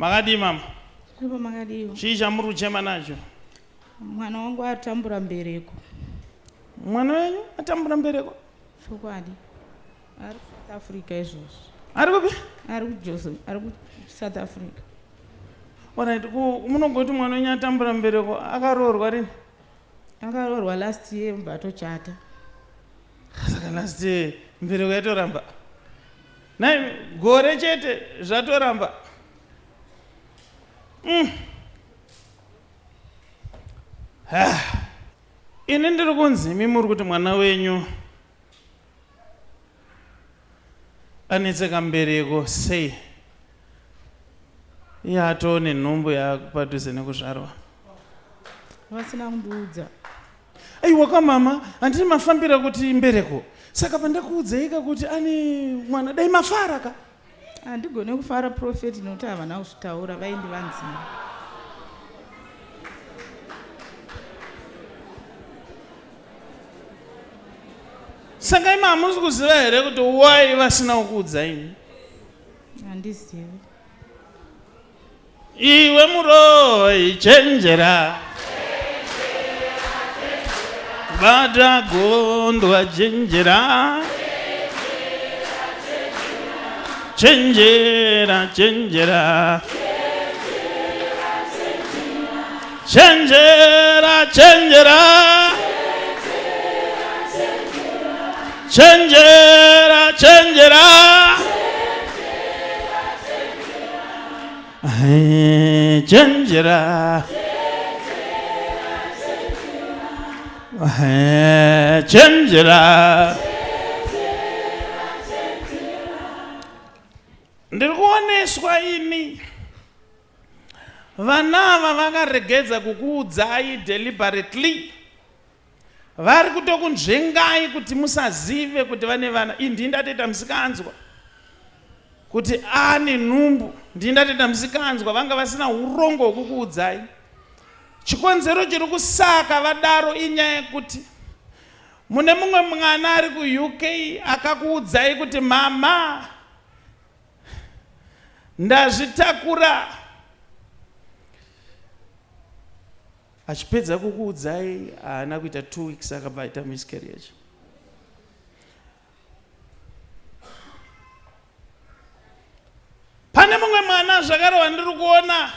Makadi mama. Ndipo makadiyo. Chii chamuri kuchema nacho? Mwana wangu atambura mbereko. Mwana wenyu atambura mbereko? Chokwadi. Ari South Africa izvozvo. Ari kupi? Ari kuJoseph, ari South Africa. Alright, munongoti mwana wenyu atambura mbereko akaroorwa rini? Akaroorwa last year mbatochata. Saka last year mbereko yatoramba. Nai gore chete zvatoramba. Ini ndiri kunzi imi muri kuti mwana wenyu anetseka mbereko sei iye atone nhumbu yapadhuze nekuzvarwa. Vasina kundiudza. Aiwa kamama, handini mafambira kuti mbereko. Saka pandakuudzaika kuti ane mwana dai mafara ka. Handigone kufara profeti nokuti havana kuzvitaura vaindivanzira. Saka ima hamusi kuziva here kuti wai vasina kukuudzaini? Handizivi. Iwe muroi chenjera. Bata gondwa chenjera. Chenjera, chenjera. Chenjera, chenjera. Chenjera, chenjera. Chenjera. Chenjera. Ndiri kuoneswa ini vana ava vakaregedza kukuudzai deliberately. Vari kutokunzvengai kuti musazive kuti vane vana. Ini ndatoita musikanzwa kuti ane nhumbu. Ndatoita musikanzwa vanga vasina urongo hwekukuudzai. Chikonzero chiri kusaka vadaro inyaya yekuti mune mumwe mwana ari kuUK akakuudzai kuti mama ndazvitakura. Achipedza kukuudzai haana kuita 2 weeks akabva aita miscarriage. Pane mumwe mwana zvakare wandiri kuona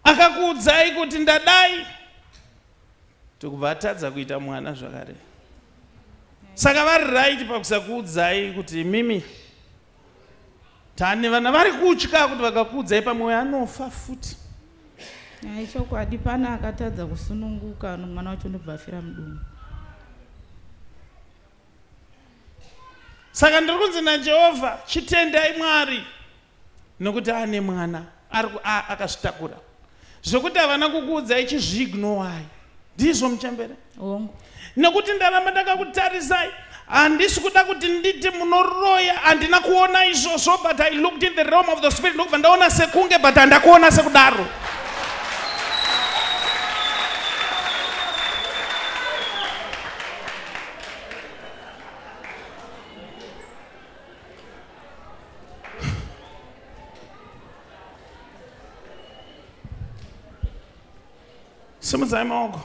akakuudzai kuti ndadai tokubva atadza kuita mwana zvakare. Saka vari right pakusakuudzai kuti mimi tane vana vari kutya kuti vakakuudzai pamwe anofa futi. Chokwadi pana akatadza kusununguka mwana wacho ndobva afira mudumu. Saka ndiri kunzi naJehovha chitendai Mwari nokuti ane mwana akazvitakura. Zvokuti havana kukuudzai chizviignowai. Ndizvo muchembere. Nokuti ndaramba ndakakutarisai. Handisi kuda kuti nditi munoroya. Handina kuona izvozvo, but I looked in the realm of the spirit. Ndokubva ndaona sekunge, but handakuona sekudaro. Simudzai maoko.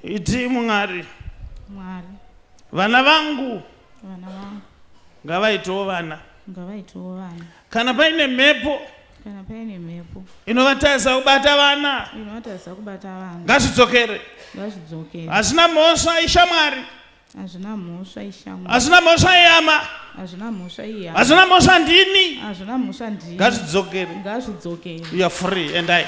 Iti Mwari. Mwari. Vana vangu. Vana vangu. Ngavaitewo vana. Ngavaitewo vana. Kana paine mhepo. Kana paine mhepo. Inovatadza kubata vana. Inovatadza kubata vana. Ngazvidzokere. Ngazvidzokere. Hazvina mhosva ishamwari. Hazvina mhosva ishamwari. Hazvina mhosva iyama. Hazvina mhosva iyama. Hazvina mhosva ndini. Hazvina mhosva ndini. Ngazvidzokere. Ngazvidzokere. You are free and I.